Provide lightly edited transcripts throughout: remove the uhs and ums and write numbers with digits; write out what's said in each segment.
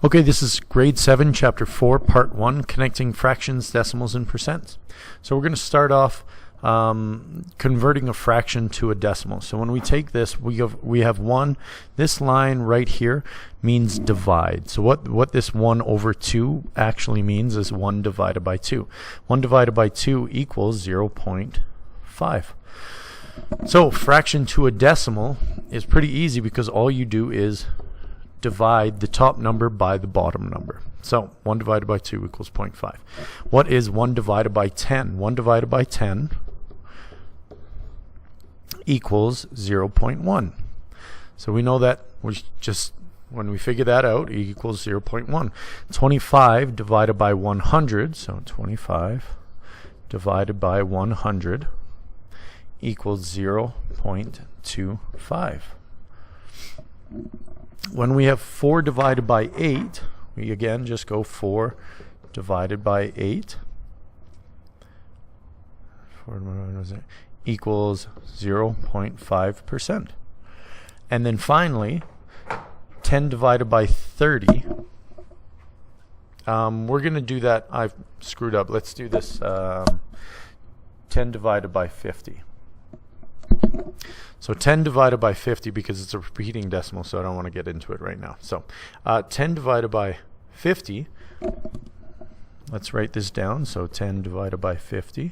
Okay, this is grade 7, chapter 4, part 1, connecting fractions, decimals, and percents. So we're going to start off converting a fraction to a decimal. So when we take this, we have 1. This line right here means divide. So what this 1 over 2 actually means is 1 divided by 2. 1 divided by 2 equals 0.5. So fraction to a decimal is pretty easy because all you do is divide the top number by the bottom number. So 1 divided by 2 equals 0.5. What is 1 divided by 10? 1 divided by 10 equals 0.1. So we know that when we figure that out, it equals 0.1. 25 divided by 100, so 25 divided by 100 equals 0.25. When we have 4 divided by 8, we again just go 4 divided by 8 equals 0.5%. And then finally, 10 divided by 30. We're going to do that. I've screwed up. Let's do this 10 divided by 50. So 10 divided by 50, because it's a repeating decimal, so I don't want to get into it right now. So 10 divided by 50, let's write this down. So 10 divided by 50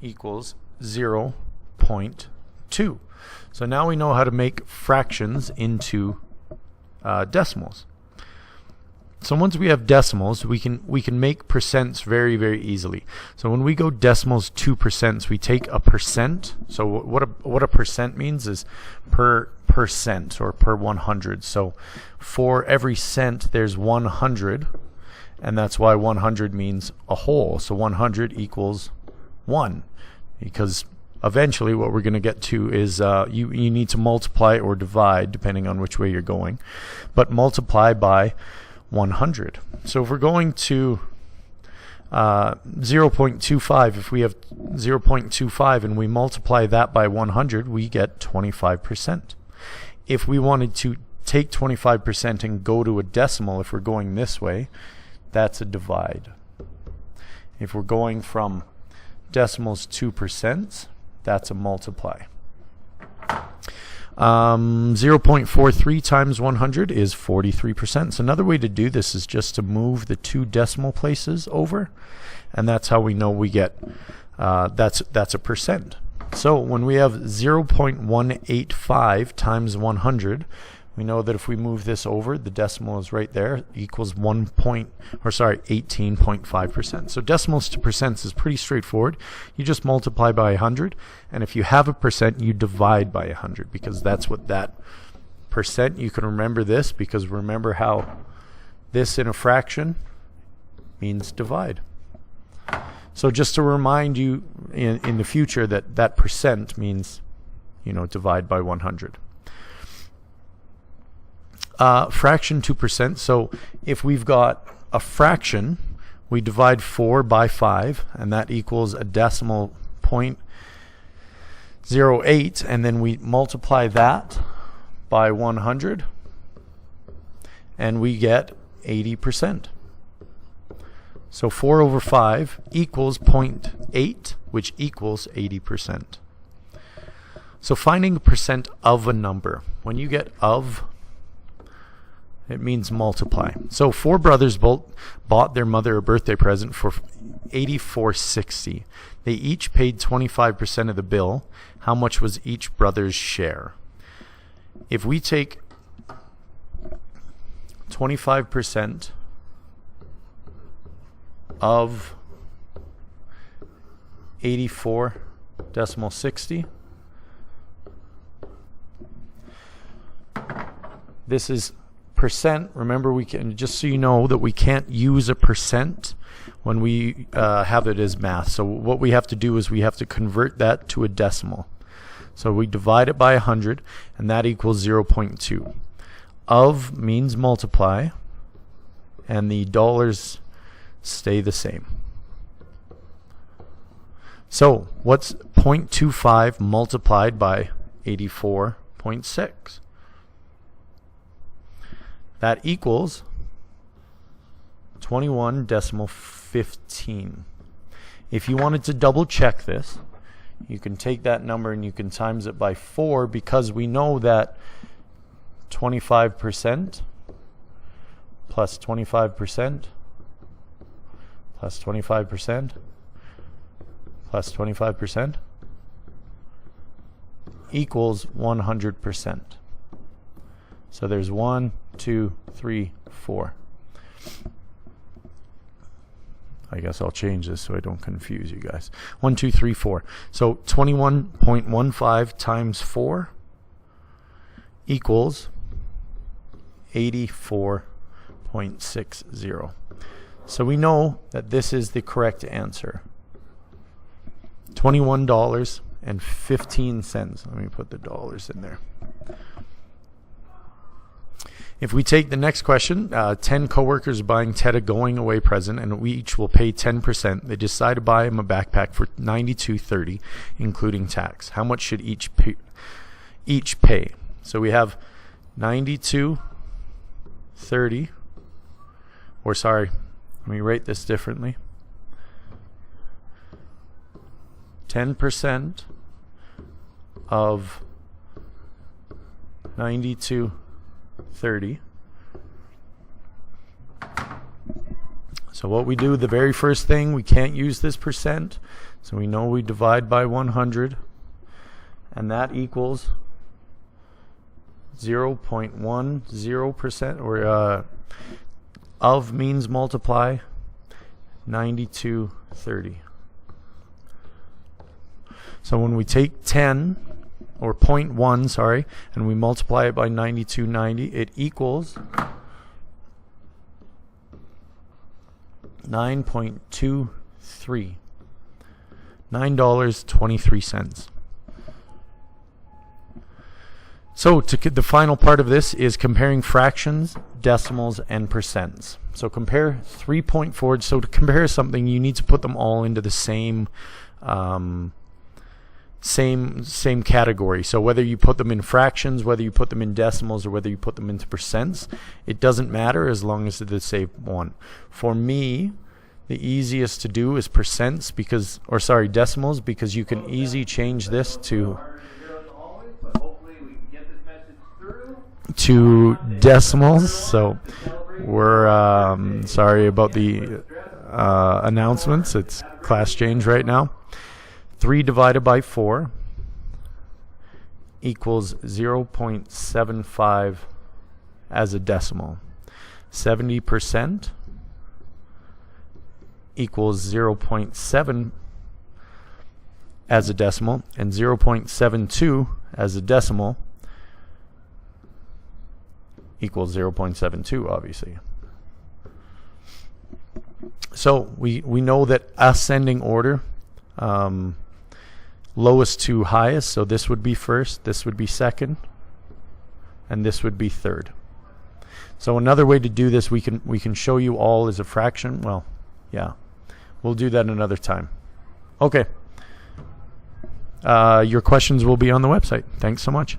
equals 0.2. So now we know how to make fractions into decimals. So once we have decimals, we can make percents very, very easily. So when we go decimals to percents, we take a percent. So what a percent means is per cent or per 100. So for every cent, there's 100, and that's why 100 means a whole. So 100 equals 1, because eventually what we're going to get to is you need to multiply or divide depending on which way you're going, but multiply by 100. So if we're going to 0.25, if we have 0.25 and we multiply that by 100, we get 25%. If we wanted to take 25% and go to a decimal, if we're going this way, that's a divide. If we're going from decimals to percents, that's a multiply. 0.43 times 100 is 43%. So another way to do this is just to move the 2 decimal places over, and that's how we know we get that's a percent. So when we have 0.185 times 100, we know that if we move this over, the decimal is right there, equals 18.5%. So decimals to percents is pretty straightforward. You just multiply by 100, and if you have a percent, you divide by 100, because that's what that percent, you can remember this, because remember how this in a fraction means divide. So just to remind you in the future that percent means, divide by 100. Fraction to percent. So if we've got a fraction, we divide 4 by 5, and that equals a decimal 0.08, and then we multiply that by 100, and we get 80%. So 4 over 5 equals 0.8, which equals 80%. So finding a percent of a number. When you get of, it means multiply. So 4 brothers bought their mother a birthday present for $84.60. They each paid 25% of the bill. How much was each brother's share? If we take 25% of 84.60, this is percent. Remember, we can, just so you know, that we can't use a percent when we have it as math. So what we have to do is we have to convert that to a decimal. So we divide it by 100, and that equals 0.2. Of means multiply, and the dollars stay the same. So what's 0.25 multiplied by 84.6? That equals 21 decimal 15. If you wanted to double check this, you can take that number and you can times it by 4, because we know that 25% plus 25% plus 25% plus 25% equals 100%. So there's 1, 2, 3, 4. I guess I'll change this so I don't confuse you guys. 1, 2, 3, 4. So 21.15 times 4 equals 84.60. So we know that this is the correct answer. $21.15. Let me put the dollars in there. If we take the next question, 10 coworkers are buying Ted a going away present, and we each will pay 10%. They decide to buy him a backpack for $92.30, including tax. How much should each pay? So we have $92.30, or sorry, let me write this differently. 10% of 92.30. So what we do, the very first thing, we can't use this percent, so we know we divide by 100, and that equals 0.10%, or of means multiply 92.30. So when we take 10, or 0.1, sorry, and we multiply it by 92.90, it equals 9.23. $9.23. So the final part of this is comparing fractions, decimals, and percents. So compare 3.4. So to compare something, you need to put them all into the same same category. So whether you put them in fractions, whether you put them in decimals, or whether you put them into percents, it doesn't matter as long as it's the same one. For me, the easiest to do is percents, because, or sorry, decimals, because you can easily change this to decimals. So we're sorry about the announcements. It's class change right now. 3 divided by 4 equals 0.75 as a decimal. 70% equals 0.7 as a decimal, and 0.72 as a decimal equals 0.72, obviously. So we know that ascending order, lowest to highest, so this would be first, this would be second, and this would be third. So another way to do this, we can show you all as a fraction. Well, yeah, we'll do that another time. Okay. Your questions will be on the website. Thanks so much.